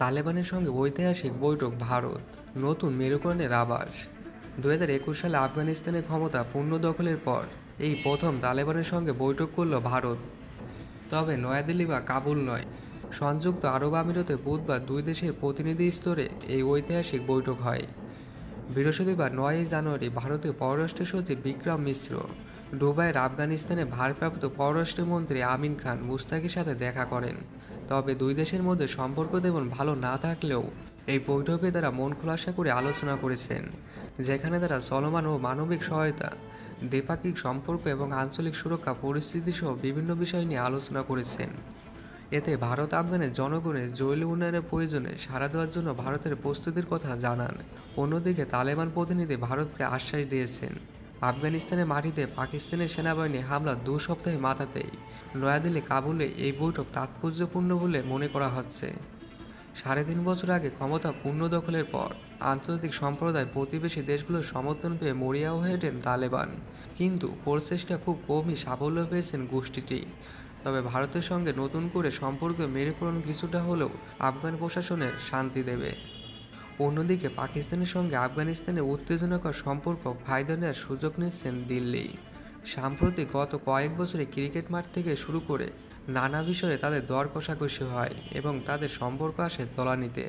তালেবানের সঙ্গে ঐতিহাসিক বৈঠক ভারত, নতুন মেরুকরণের আভাস। 2021 সালে আফগানিস্তানের ক্ষমতা পূর্ণ দখলের পর এই প্রথম তালেবানের সঙ্গে বৈঠক করল ভারত। তবে নয়াদিল্লি বা কাবুল নয়, সংযুক্ত আরব আমিরাতে বুধবার দুই দেশের প্রতিনিধি স্তরে এই ঐতিহাসিক বৈঠক হয়। বৃহস্পতিবার 9 জানুয়ারি ভারতীয় পররাষ্ট্র সচিব বিক্রম মিশ্র দুবাইয়ের আফগানিস্তানের ভারপ্রাপ্ত পররাষ্ট্রমন্ত্রী আমিন খান মুস্তাকির সাথে দেখা করেন। তবে দুই দেশের মধ্যে সম্পর্ক তেমন ভালো না থাকলেও এই বৈঠকে তারা মন খোলাসা করে আলোচনা করেছেন, যেখানে তারা চলমান ও মানবিক সহায়তা, দ্বিপাক্ষিক সম্পর্ক এবং আঞ্চলিক সুরক্ষা পরিস্থিতি সহ বিভিন্ন বিষয় নিয়ে আলোচনা করেছেন। এতে ভারত আফগানের জনগণের জরুরি উন্নয়নের প্রয়োজনে সাড়া দেওয়ার জন্য ভারতের প্রস্তুতির কথা জানান। অন্যদিকে তালেবান প্রতিনিধি ভারতকে আশ্বাস দিয়েছেন, আফগানিস্তানের মাটিতে পাকিস্তানের সেনাবাহিনী হামলা 2 সপ্তাহে মাথাতেই নয়াদিল্লি কাবুলে এই বৈঠক তাৎপর্যপূর্ণ বলে মনে করা হচ্ছে। 3.5 বছর আগে ক্ষমতা পূর্ণ দখলের পর আন্তর্জাতিক সম্প্রদায় প্রতিবেশী দেশগুলোর সমর্থন পেয়ে মরিয়া হয়ে ওঠেন তালেবান, কিন্তু প্রচেষ্টা খুব কমই সাফল্য পেয়েছেন গোষ্ঠীটি। তবে ভারতের সঙ্গে নতুন করে সম্পর্ক মেরুকরণ কিছুটা হলেও আফগান প্রশাসনের শান্তি দেবে। অন্যদিকে পাকিস্তানের সঙ্গে আফগানিস্তানের উত্তেজনাকর সম্পর্ক ফায়দা নেওয়ার সুযোগ নিচ্ছেন দিল্লি। সাম্প্রতি গত কয়েক বছরে ক্রিকেট মাঠ থেকে শুরু করে নানা বিষয়ে তাদের দর কষাকষি হয় এবং তাদের সম্পর্ক আসে তলানিতে।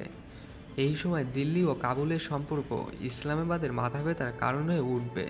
এই সময় দিল্লি ও কাবুলের সম্পর্ক ইসলামাবাদের মাথাব্যথার কারণ হয়ে উঠবে।